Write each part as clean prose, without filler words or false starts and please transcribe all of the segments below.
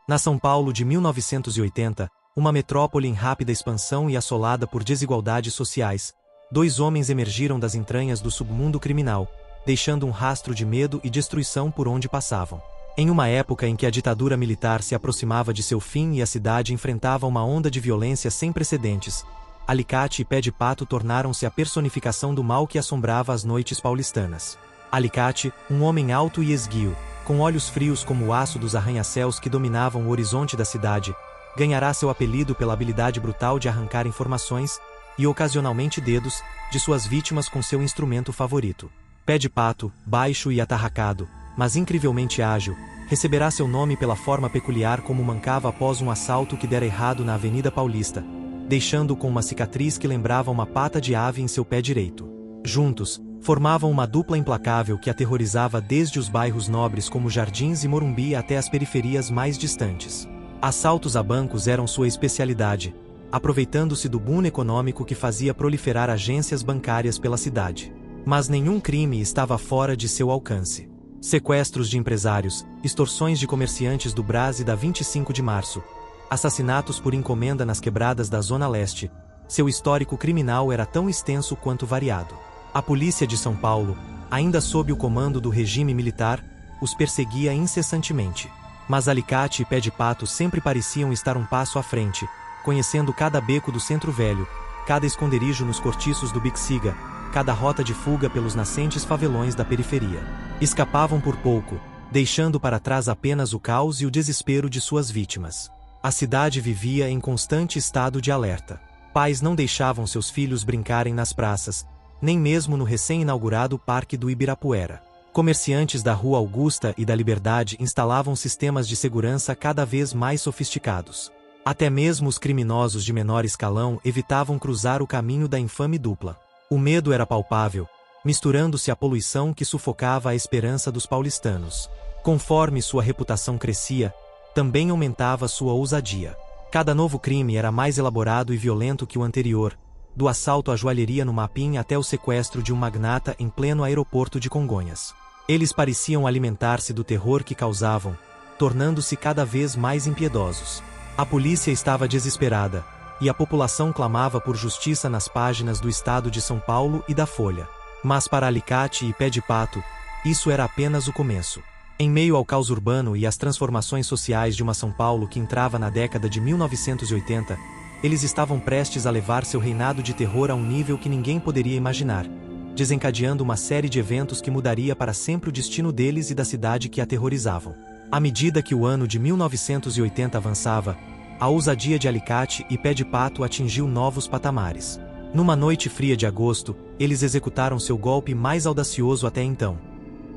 Na São Paulo de 1980, uma metrópole em rápida expansão e assolada por desigualdades sociais, dois homens emergiram das entranhas do submundo criminal, deixando um rastro de medo e destruição por onde passavam. Em uma época em que a ditadura militar se aproximava de seu fim e a cidade enfrentava uma onda de violência sem precedentes, Alicate e Pé de Pato tornaram-se a personificação do mal que assombrava as noites paulistanas. Alicate, um homem alto e esguio, com olhos frios como o aço dos arranha-céus que dominavam o horizonte da cidade, ganhará seu apelido pela habilidade brutal de arrancar informações, e ocasionalmente dedos, de suas vítimas com seu instrumento favorito. Pé de Pato, baixo e atarracado, mas incrivelmente ágil, receberá seu nome pela forma peculiar como mancava após um assalto que dera errado na Avenida Paulista, deixando-o com uma cicatriz que lembrava uma pata de ave em seu pé direito. Juntos, formavam uma dupla implacável que aterrorizava desde os bairros nobres como Jardins e Morumbi até as periferias mais distantes. Assaltos a bancos eram sua especialidade, aproveitando-se do boom econômico que fazia proliferar agências bancárias pela cidade. Mas nenhum crime estava fora de seu alcance. Sequestros de empresários, extorsões de comerciantes do Brás e da 25 de março, assassinatos por encomenda nas quebradas da Zona Leste, seu histórico criminal era tão extenso quanto variado. A polícia de São Paulo, ainda sob o comando do regime militar, os perseguia incessantemente. Mas Alicate e Pé de Pato sempre pareciam estar um passo à frente, conhecendo cada beco do Centro Velho, cada esconderijo nos cortiços do Bixiga, cada rota de fuga pelos nascentes favelões da periferia. Escapavam por pouco, deixando para trás apenas o caos e o desespero de suas vítimas. A cidade vivia em constante estado de alerta. Pais não deixavam seus filhos brincarem nas praças, nem mesmo no recém-inaugurado Parque do Ibirapuera. Comerciantes da Rua Augusta e da Liberdade instalavam sistemas de segurança cada vez mais sofisticados. Até mesmo os criminosos de menor escalão evitavam cruzar o caminho da infame dupla. O medo era palpável, misturando-se à poluição que sufocava a esperança dos paulistanos. Conforme sua reputação crescia, também aumentava sua ousadia. Cada novo crime era mais elaborado e violento que o anterior, do assalto à joalheria no Mapim até o sequestro de um magnata em pleno aeroporto de Congonhas. Eles pareciam alimentar-se do terror que causavam, tornando-se cada vez mais impiedosos. A polícia estava desesperada, e a população clamava por justiça nas páginas do Estado de São Paulo e da Folha. Mas para Alicate e Pé de Pato, isso era apenas o começo. Em meio ao caos urbano e às transformações sociais de uma São Paulo que entrava na década de 1980, eles estavam prestes a levar seu reinado de terror a um nível que ninguém poderia imaginar, desencadeando uma série de eventos que mudaria para sempre o destino deles e da cidade que aterrorizavam. À medida que o ano de 1980 avançava, a ousadia de Alicate e Pé de Pato atingiu novos patamares. Numa noite fria de agosto, eles executaram seu golpe mais audacioso até então: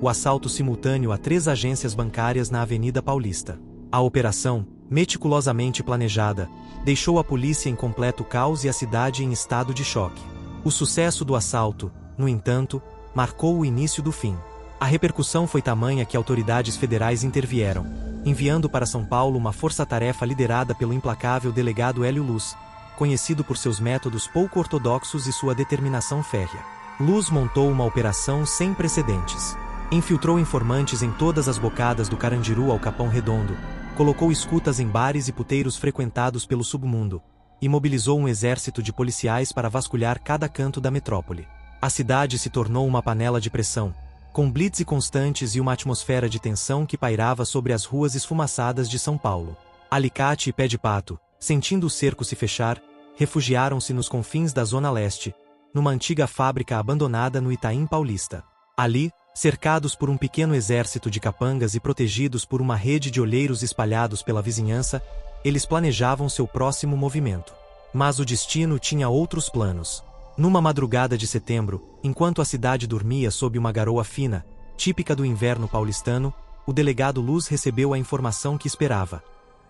o assalto simultâneo a 3 agências bancárias na Avenida Paulista. A operação, meticulosamente planejada, deixou a polícia em completo caos e a cidade em estado de choque. O sucesso do assalto, no entanto, marcou o início do fim. A repercussão foi tamanha que autoridades federais intervieram, enviando para São Paulo uma força-tarefa liderada pelo implacável delegado Hélio Luz, conhecido por seus métodos pouco ortodoxos e sua determinação férrea. Luz montou uma operação sem precedentes. Infiltrou informantes em todas as bocadas do Carandiru ao Capão Redondo, colocou escutas em bares e puteiros frequentados pelo submundo, e mobilizou um exército de policiais para vasculhar cada canto da metrópole. A cidade se tornou uma panela de pressão, com blitz constantes e uma atmosfera de tensão que pairava sobre as ruas esfumaçadas de São Paulo. Alicate e Pé de Pato, sentindo o cerco se fechar, refugiaram-se nos confins da Zona Leste, numa antiga fábrica abandonada no Itaim Paulista. Ali, cercados por um pequeno exército de capangas e protegidos por uma rede de olheiros espalhados pela vizinhança, eles planejavam seu próximo movimento. Mas o destino tinha outros planos. Numa madrugada de setembro, enquanto a cidade dormia sob uma garoa fina, típica do inverno paulistano, o delegado Luz recebeu a informação que esperava: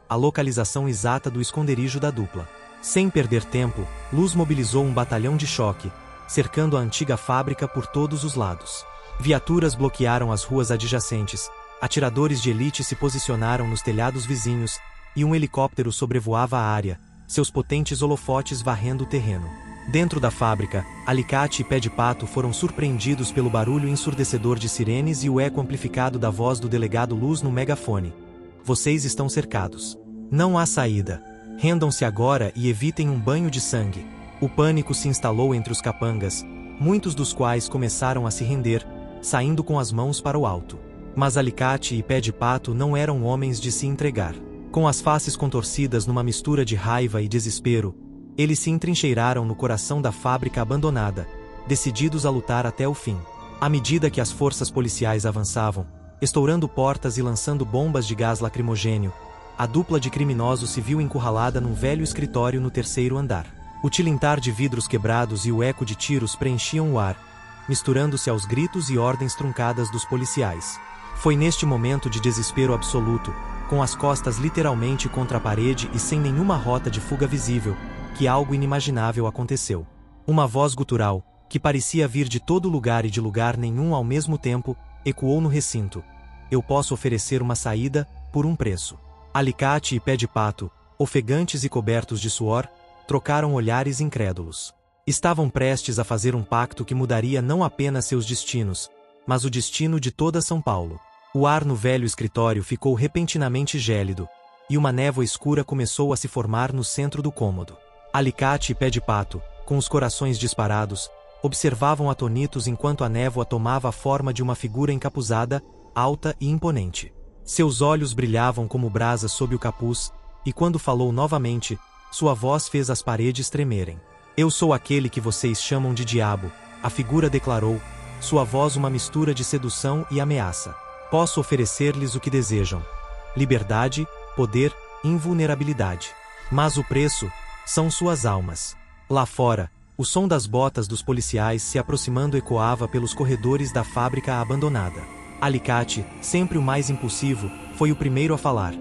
a localização exata do esconderijo da dupla. Sem perder tempo, Luz mobilizou um batalhão de choque, cercando a antiga fábrica por todos os lados. Viaturas bloquearam as ruas adjacentes, atiradores de elite se posicionaram nos telhados vizinhos, e um helicóptero sobrevoava a área, seus potentes holofotes varrendo o terreno. Dentro da fábrica, Alicate e Pé de Pato foram surpreendidos pelo barulho ensurdecedor de sirenes e o eco amplificado da voz do delegado Luz no megafone. Vocês estão cercados. Não há saída. Rendam-se agora e evitem um banho de sangue. O pânico se instalou entre os capangas, muitos dos quais começaram a se render, saindo com as mãos para o alto. Mas Alicate e Pé de Pato não eram homens de se entregar. Com as faces contorcidas numa mistura de raiva e desespero, eles se entrincheiraram no coração da fábrica abandonada, decididos a lutar até o fim. À medida que as forças policiais avançavam, estourando portas e lançando bombas de gás lacrimogênio, a dupla de criminosos se viu encurralada num velho escritório no terceiro andar. O tilintar de vidros quebrados e o eco de tiros preenchiam o ar, misturando-se aos gritos e ordens truncadas dos policiais. Foi neste momento de desespero absoluto, com as costas literalmente contra a parede e sem nenhuma rota de fuga visível, que algo inimaginável aconteceu. Uma voz gutural, que parecia vir de todo lugar e de lugar nenhum ao mesmo tempo, ecoou no recinto. Eu posso oferecer uma saída, por um preço. Alicate e Pé de Pato, ofegantes e cobertos de suor, trocaram olhares incrédulos. Estavam prestes a fazer um pacto que mudaria não apenas seus destinos, mas o destino de toda São Paulo. O ar no velho escritório ficou repentinamente gélido, e uma névoa escura começou a se formar no centro do cômodo. Alicate e Pé de Pato, com os corações disparados, observavam atonitos enquanto a névoa tomava a forma de uma figura encapuzada, alta e imponente. Seus olhos brilhavam como brasas sob o capuz, e quando falou novamente, sua voz fez as paredes tremerem. Eu sou aquele que vocês chamam de diabo, a figura declarou, sua voz uma mistura de sedução e ameaça. Posso oferecer-lhes o que desejam: liberdade, poder, invulnerabilidade. Mas o preço são suas almas. Lá fora, o som das botas dos policiais se aproximando ecoava pelos corredores da fábrica abandonada. Alicate, sempre o mais impulsivo, foi o primeiro a falar.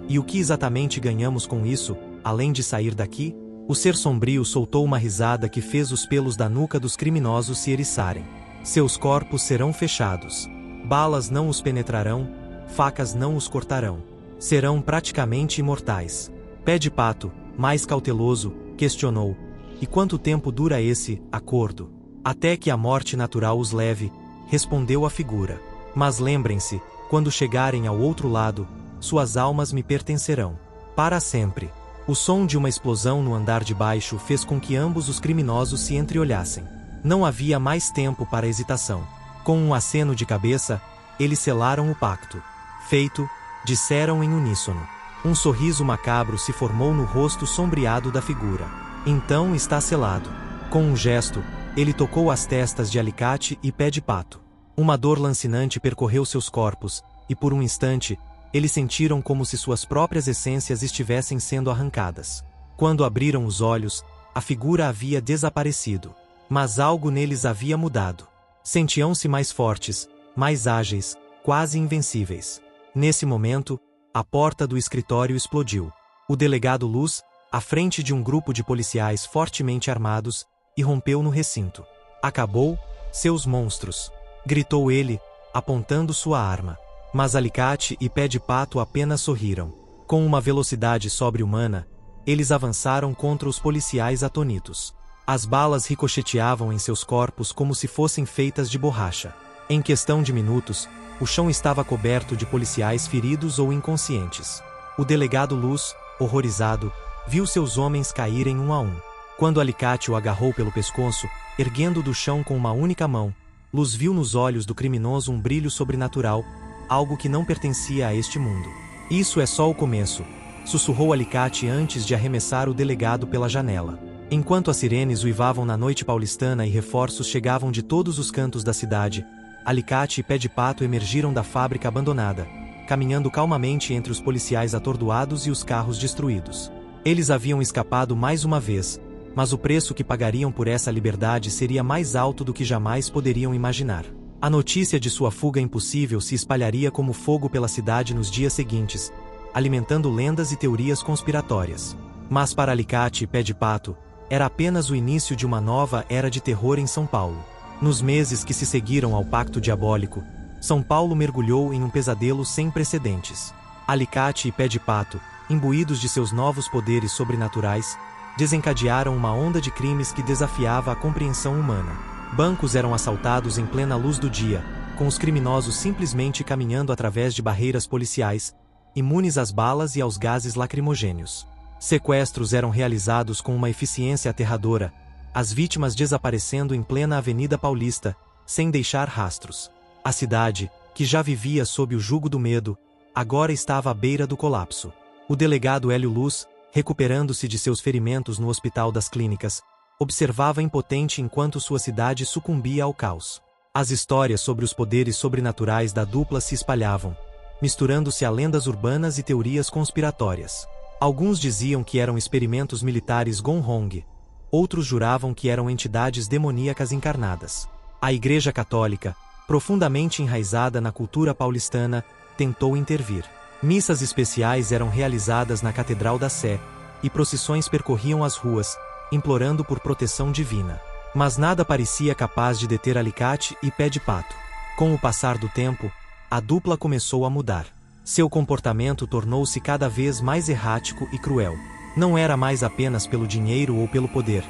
E o que exatamente ganhamos com isso, além de sair daqui? O ser sombrio soltou uma risada que fez os pelos da nuca dos criminosos se eriçarem. Seus corpos serão fechados. Balas não os penetrarão, facas não os cortarão. Serão praticamente imortais. Pé de Pato, mais cauteloso, questionou: e quanto tempo dura esse acordo? Até que a morte natural os leve, respondeu a figura. Mas lembrem-se, quando chegarem ao outro lado, suas almas me pertencerão. Para sempre. O som de uma explosão no andar de baixo fez com que ambos os criminosos se entreolhassem. Não havia mais tempo para hesitação. Com um aceno de cabeça, eles selaram o pacto. Feito, disseram em uníssono. Um sorriso macabro se formou no rosto sombreado da figura. Então está selado. Com um gesto, ele tocou as testas de Alicate e Pé de Pato. Uma dor lancinante percorreu seus corpos, e por um instante, eles sentiram como se suas próprias essências estivessem sendo arrancadas. Quando abriram os olhos, a figura havia desaparecido. Mas algo neles havia mudado. Sentiam-se mais fortes, mais ágeis, quase invencíveis. Nesse momento, a porta do escritório explodiu. O delegado Luz, à frente de um grupo de policiais fortemente armados, irrompeu no recinto. Acabou, seus monstros! Gritou ele, apontando sua arma. Mas Alicate e Pé de Pato apenas sorriram. Com uma velocidade sobre-humana, eles avançaram contra os policiais atonitos. As balas ricocheteavam em seus corpos como se fossem feitas de borracha. Em questão de minutos, o chão estava coberto de policiais feridos ou inconscientes. O delegado Luz, horrorizado, viu seus homens caírem um a um. Quando Alicate o agarrou pelo pescoço, erguendo do chão com uma única mão, Luz viu nos olhos do criminoso um brilho sobrenatural, algo que não pertencia a este mundo. Isso é só o começo, sussurrou Alicate antes de arremessar o delegado pela janela. Enquanto as sirenes uivavam na noite paulistana e reforços chegavam de todos os cantos da cidade, Alicate e Pé de Pato emergiram da fábrica abandonada, caminhando calmamente entre os policiais atordoados e os carros destruídos. Eles haviam escapado mais uma vez, mas o preço que pagariam por essa liberdade seria mais alto do que jamais poderiam imaginar. A notícia de sua fuga impossível se espalharia como fogo pela cidade nos dias seguintes, alimentando lendas e teorias conspiratórias. Mas para Alicate e Pé de Pato, era apenas o início de uma nova era de terror em São Paulo. Nos meses que se seguiram ao Pacto Diabólico, São Paulo mergulhou em um pesadelo sem precedentes. Alicate e Pé de Pato, imbuídos de seus novos poderes sobrenaturais, desencadearam uma onda de crimes que desafiava a compreensão humana. Bancos eram assaltados em plena luz do dia, com os criminosos simplesmente caminhando através de barreiras policiais, imunes às balas e aos gases lacrimogêneos. Sequestros eram realizados com uma eficiência aterradora, as vítimas desaparecendo em plena Avenida Paulista, sem deixar rastros. A cidade, que já vivia sob o jugo do medo, agora estava à beira do colapso. O delegado Hélio Luz, recuperando-se de seus ferimentos no Hospital das Clínicas, observava impotente enquanto sua cidade sucumbia ao caos. As histórias sobre os poderes sobrenaturais da dupla se espalhavam, misturando-se a lendas urbanas e teorias conspiratórias. Alguns diziam que eram experimentos militares Gong Hong, outros juravam que eram entidades demoníacas encarnadas. A Igreja Católica, profundamente enraizada na cultura paulistana, tentou intervir. Missas especiais eram realizadas na Catedral da Sé, e procissões percorriam as ruas, implorando por proteção divina. Mas nada parecia capaz de deter Alicate e Pé de Pato. Com o passar do tempo, a dupla começou a mudar. Seu comportamento tornou-se cada vez mais errático e cruel. Não era mais apenas pelo dinheiro ou pelo poder.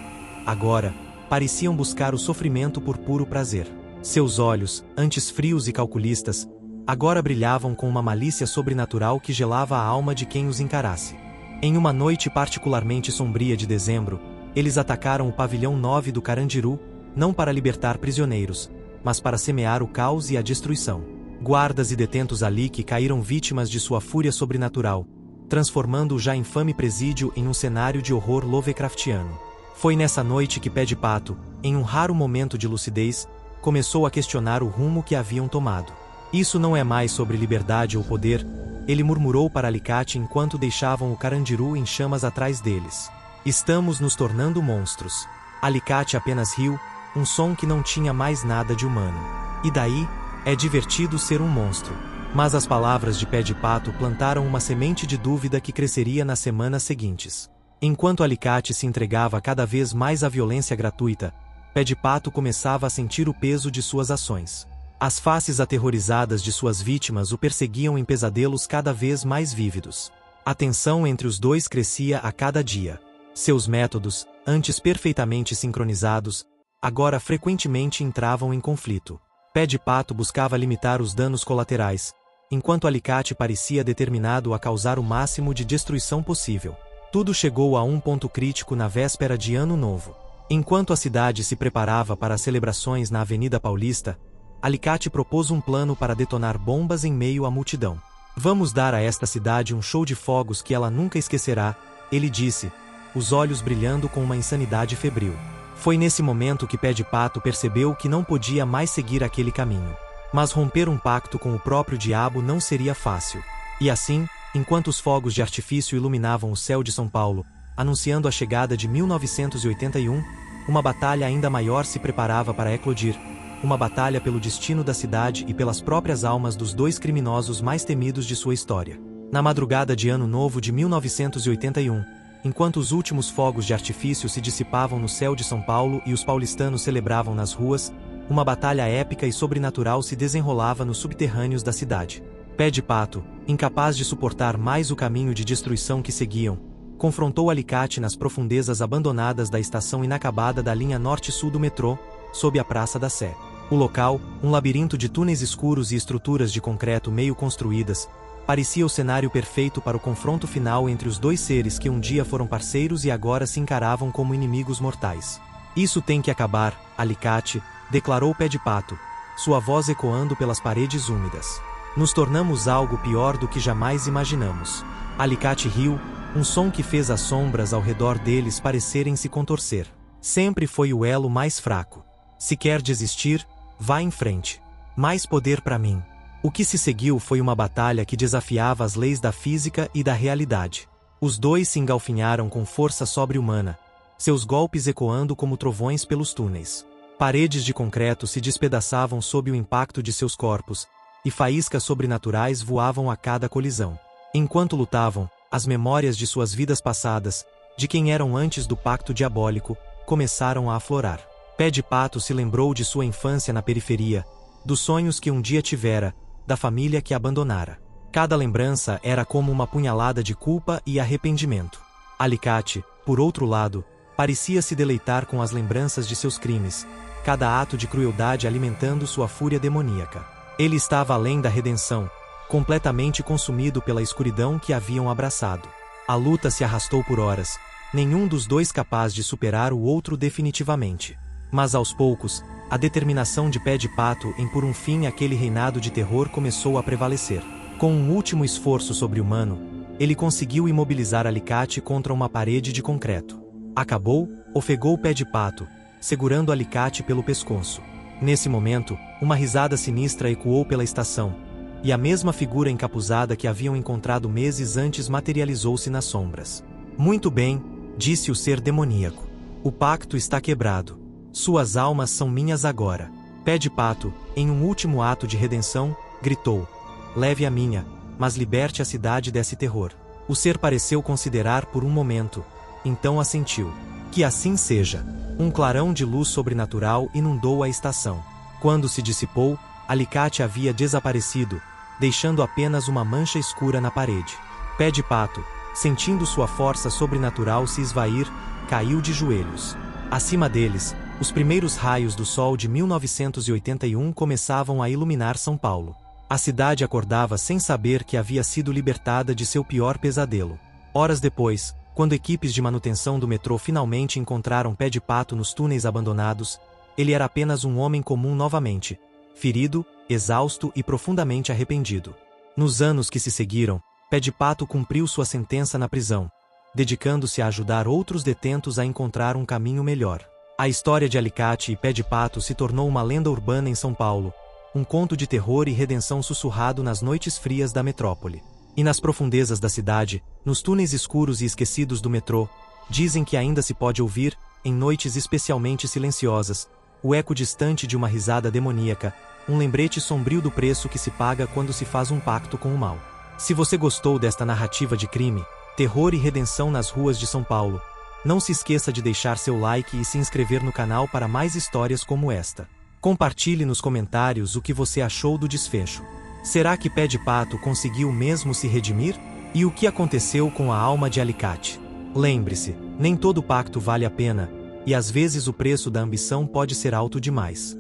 Agora, pareciam buscar o sofrimento por puro prazer. Seus olhos, antes frios e calculistas, agora brilhavam com uma malícia sobrenatural que gelava a alma de quem os encarasse. Em uma noite particularmente sombria de dezembro, eles atacaram o pavilhão 9 do Carandiru, não para libertar prisioneiros, mas para semear o caos e a destruição. Guardas e detentos ali que caíram vítimas de sua fúria sobrenatural, transformando o já infame presídio em um cenário de horror Lovecraftiano. Foi nessa noite que Pé de Pato, em um raro momento de lucidez, começou a questionar o rumo que haviam tomado. Isso não é mais sobre liberdade ou poder, ele murmurou para Alicate enquanto deixavam o Carandiru em chamas atrás deles. Estamos nos tornando monstros. Alicate apenas riu, um som que não tinha mais nada de humano. E daí, é divertido ser um monstro. Mas as palavras de Pé de Pato plantaram uma semente de dúvida que cresceria nas semanas seguintes. Enquanto Alicate se entregava cada vez mais à violência gratuita, Pé de Pato começava a sentir o peso de suas ações. As faces aterrorizadas de suas vítimas o perseguiam em pesadelos cada vez mais vívidos. A tensão entre os dois crescia a cada dia. Seus métodos, antes perfeitamente sincronizados, agora frequentemente entravam em conflito. Pé de Pato buscava limitar os danos colaterais, enquanto Alicate parecia determinado a causar o máximo de destruição possível. Tudo chegou a um ponto crítico na véspera de Ano Novo. Enquanto a cidade se preparava para as celebrações na Avenida Paulista, Alicate propôs um plano para detonar bombas em meio à multidão. Vamos dar a esta cidade um show de fogos que ela nunca esquecerá, ele disse, os olhos brilhando com uma insanidade febril. Foi nesse momento que Pé de Pato percebeu que não podia mais seguir aquele caminho. Mas romper um pacto com o próprio diabo não seria fácil. E assim, enquanto os fogos de artifício iluminavam o céu de São Paulo, anunciando a chegada de 1981, uma batalha ainda maior se preparava para eclodir, uma batalha pelo destino da cidade e pelas próprias almas dos dois criminosos mais temidos de sua história. Na madrugada de Ano Novo de 1981, enquanto os últimos fogos de artifício se dissipavam no céu de São Paulo e os paulistanos celebravam nas ruas, uma batalha épica e sobrenatural se desenrolava nos subterrâneos da cidade. Pé de Pato, incapaz de suportar mais o caminho de destruição que seguiam, confrontou Alicate nas profundezas abandonadas da estação inacabada da linha norte-sul do metrô, sob a Praça da Sé. O local, um labirinto de túneis escuros e estruturas de concreto meio construídas, parecia o cenário perfeito para o confronto final entre os dois seres que um dia foram parceiros e agora se encaravam como inimigos mortais. Isso tem que acabar, Alicate, declarou Pé de Pato, sua voz ecoando pelas paredes úmidas. Nos tornamos algo pior do que jamais imaginamos. Alicate riu, um som que fez as sombras ao redor deles parecerem se contorcer. Sempre foi o elo mais fraco. Se quer desistir, vá em frente. Mais poder para mim. O que se seguiu foi uma batalha que desafiava as leis da física e da realidade. Os dois se engalfinharam com força sobre-humana, seus golpes ecoando como trovões pelos túneis. Paredes de concreto se despedaçavam sob o impacto de seus corpos, e faíscas sobrenaturais voavam a cada colisão. Enquanto lutavam, as memórias de suas vidas passadas, de quem eram antes do pacto diabólico, começaram a aflorar. Pé de Pato se lembrou de sua infância na periferia, dos sonhos que um dia tivera, da família que abandonara. Cada lembrança era como uma punhalada de culpa e arrependimento. Alicate, por outro lado, parecia se deleitar com as lembranças de seus crimes, cada ato de crueldade alimentando sua fúria demoníaca. Ele estava além da redenção, completamente consumido pela escuridão que haviam abraçado. A luta se arrastou por horas, nenhum dos dois capaz de superar o outro definitivamente. Mas aos poucos, a determinação de Pé de Pato em pôr um fim àquele reinado de terror começou a prevalecer. Com um último esforço sobre-humano, ele conseguiu imobilizar Alicate contra uma parede de concreto. Acabou, ofegou Pé de Pato, segurando Alicate pelo pescoço. Nesse momento, uma risada sinistra ecoou pela estação, e a mesma figura encapuzada que haviam encontrado meses antes materializou-se nas sombras. Muito bem, disse o ser demoníaco. O pacto está quebrado. Suas almas são minhas agora. Pé de Pato, em um último ato de redenção, gritou: leve a minha, mas liberte a cidade desse terror. O ser pareceu considerar por um momento, então assentiu. Que assim seja. Um clarão de luz sobrenatural inundou a estação. Quando se dissipou, Alicate havia desaparecido, deixando apenas uma mancha escura na parede. Pé de Pato, sentindo sua força sobrenatural se esvair, caiu de joelhos. Acima deles, os primeiros raios do sol de 1981 começavam a iluminar São Paulo. A cidade acordava sem saber que havia sido libertada de seu pior pesadelo. Horas depois, quando equipes de manutenção do metrô finalmente encontraram Pé de Pato nos túneis abandonados, ele era apenas um homem comum novamente, ferido, exausto e profundamente arrependido. Nos anos que se seguiram, Pé de Pato cumpriu sua sentença na prisão, dedicando-se a ajudar outros detentos a encontrar um caminho melhor. A história de Alicate e Pé de Pato se tornou uma lenda urbana em São Paulo, um conto de terror e redenção sussurrado nas noites frias da metrópole. E nas profundezas da cidade, nos túneis escuros e esquecidos do metrô, dizem que ainda se pode ouvir, em noites especialmente silenciosas, o eco distante de uma risada demoníaca, um lembrete sombrio do preço que se paga quando se faz um pacto com o mal. Se você gostou desta narrativa de crime, terror e redenção nas ruas de São Paulo, não se esqueça de deixar seu like e se inscrever no canal para mais histórias como esta. Compartilhe nos comentários o que você achou do desfecho. Será que Pé de Pato conseguiu mesmo se redimir? E o que aconteceu com a alma de Alicate? Lembre-se, nem todo pacto vale a pena, e às vezes o preço da ambição pode ser alto demais.